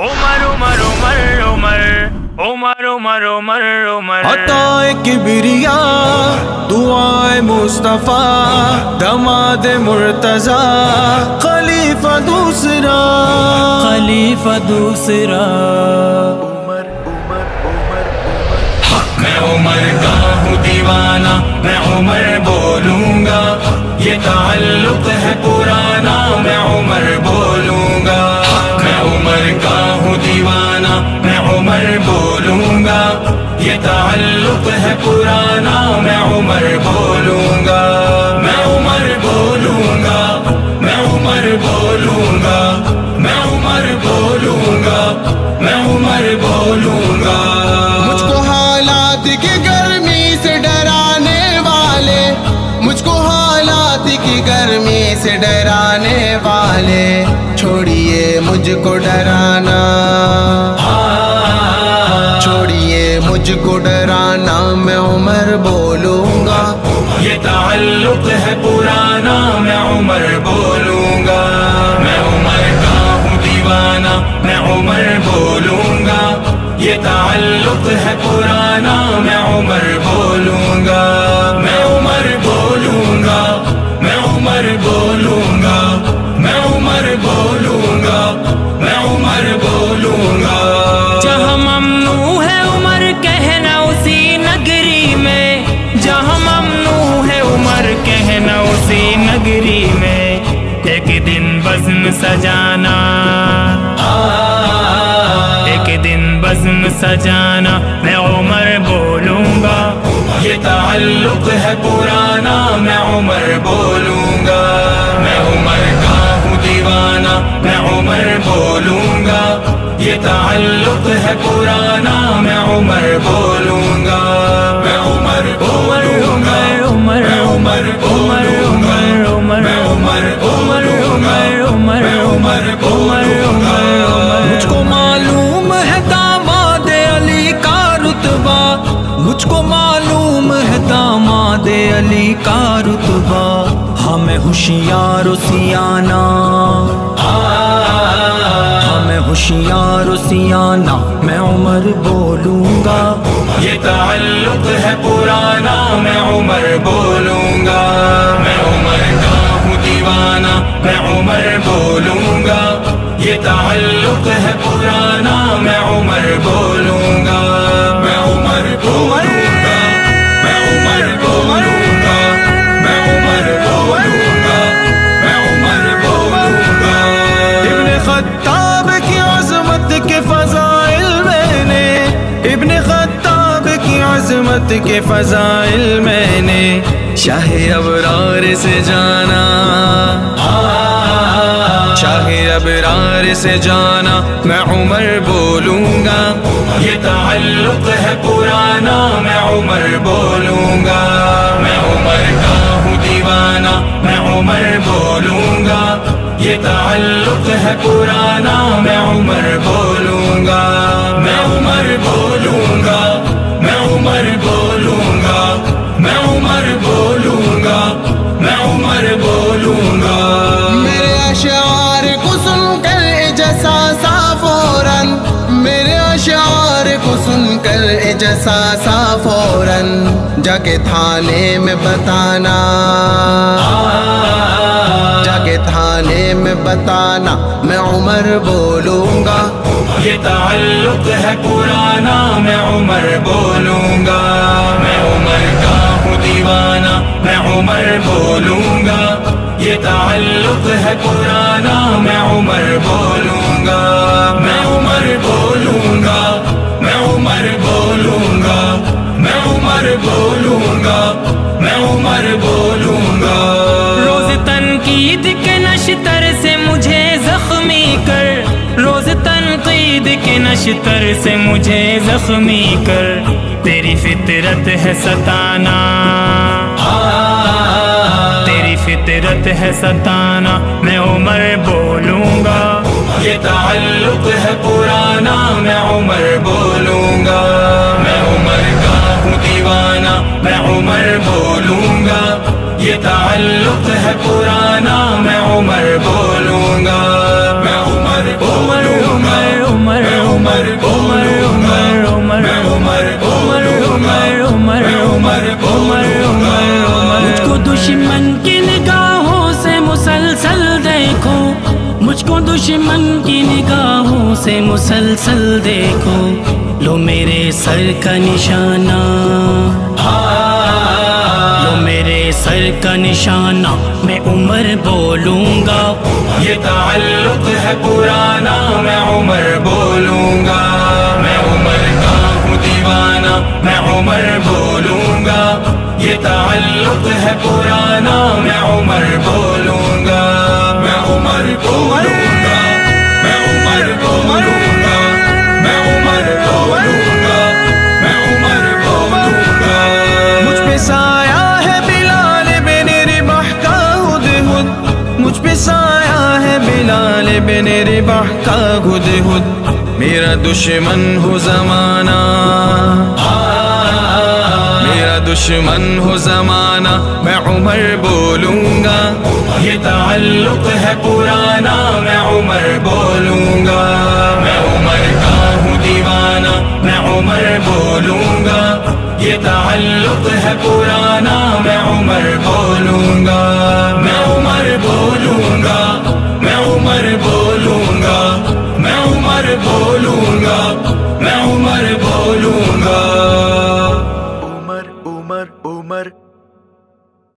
عمر عمر عمر عمر عمر عمر عمر عمر عطائے کبریا دعائے مصطفیٰ دماد مرتضیٰ خلیفہ دوسرا خلیفہ دوسرا میں عمر کا ہوں دیوانہ میں عمر بولوں گا یہ تعلق ہے پرانا میں عمر بولوں گا میں عمر کا ہوں دیوانہ میں عمر بولوں گا یہ تعلق ہے پرانا میں عمر بولوں گا میں عمر بولوں گا میں عمر بولوں گا میں عمر بولوں گا میں عمر بولوں گا مجھ کو حالات کی گرمی سے ڈرانے والے مجھ کو حالات کی گرمی سے ڈرانے والے چھوڑیے مجھ کو ڈرانا چھوڑیے مجھ کو ڈرانا میں عمر بولوں گا یہ تعلق ہے پرانا میں عمر بولوں گا میں عمر کا ہوں دیوانہ میں عمر بولوں گا یہ تعلق ہے پرانا میں عمر بولوں گا میں عمر بولوں گا میں عمر بولوں گا میں عمر بولوں گا میں عمر بولوں گا جہاں ممنوع ہے عمر کہنا اسی نگری میں جہاں ممنوع ہے عمر کہنا اسی نگری میں ایک دن بزم سجانا ایک دن بزم سجانا میں عمر بولوں گا یہ تعلق ہے پرانا میں عمر بولوں گا میں عمر کا ہوں دیوانہ میں عمر بولوں گا یہ تعلق ہے پرانا میں عمر بولوں گا میں عمر بولوں گا میں عمر بولوں گا میں عمر بولوں گا میں عمر بولوں گا مجھ کو معلوم ہے داماد علی کا رتبہ مجھ کو معلوم ہے داماد علی کا رتبہ ہمیں ہوشیار و سیانہ ہمیں ہوشیار و سیانہ میں عمر بولوں گا یہ تعلق ہے پرانا میں عمر بولوں گا میں عمر کا ہوں دیوانہ میں عمر بولوں گا یہ تعلق ہے پرانا میں عمر بولوں گا میں عمر بولوں گا میں عمر بولوں گا میں عمر بولوں گا میں عمر بولوں گا ابن خطاب کی عظمت کے فضائل میں نے ابن خطاب کی عظمت کے فضائل میں نے شاہ ابرار سے جانا شاہ ابرار سے جانا میں عمر بولوں گا یہ تعلق ہے پرانا میں عمر بولوں گا میں عمر کا ہوں دیوانہ میں عمر بولوں گا یہ تعلق ہے پرانا میں عمر بولوں گا میں عمر بولوں گا میں عمر بولوں گا میں عمر بولوں گا میں عمر بولوں گا میرے اشعار کو سن کر اجساسا فوراً میرے اشعار کو سن کر اجساسا فوراً جا کے تھانے میں بتانا جا کے تھانے میں بتانا میں عمر بولوں گا یہ تعلق ہے پرانا میں عمر بولوں گا میں عمر کا ہوں دیوانہ میں عمر بولوں گا یہ تعلق ہے پرانا میں عمر بولوں گا میں عمر بولوں گا میں عمر بولوں گا میں عمر بولوں گا میں عمر بولوں گا روز تنقید کے نشتر سے مجھے زخمی کر روز تنقید کے نشتر سے مجھے زخمی کر تیری فطرت ہے ستانا تیری فطرت ہے ستانا میں عمر بولوں گا یہ تعلق ہے پرانا میں عمر بولوں گا میں عمر کا ہوں دیوانہ میں عمر بولوں گا یہ تعلق ہے پرانا میں عمر بولوں گا میں عمر بولوں گا دشمن کی نگاہوں سے مسلسل دیکھو، لو میرے سر کا نشانہ، لو میرے سر کا نشانہ، میں عمر بولوں گا، یہ تعلق ہے پرانا، میں عمر بولوں گا، میں عمر کا ہوں دیوانہ، میں عمر بولوں گا، یہ تعلق ہے پرانا، میں عمر بولوں گا، میں عمر بولوں گا، میں عمر بولوں گا، میں عمر بولوں گا، میں عمر بولوں گا۔ مجھ پہ سایہ ہے بلال بن رباح کا ہدہد، مجھ پہ سایہ ہے بلال بن رباح کا ہدہد، میرا دشمن ہو زمانہ، میرا دشمن ہو زمانہ، میں عمر بولوں گا، یہ تعلق ہے پرانا، میں عمر بولوں گا، میں عمر کا ہوں دیوانہ، میں عمر بولوں گا، یہ تعلق ہے پرانا، میں عمر بولوں گا، میں عمر بولوں گا، میں عمر بولوں گا، میں عمر بولوں گا، میں عمر بولوں گا۔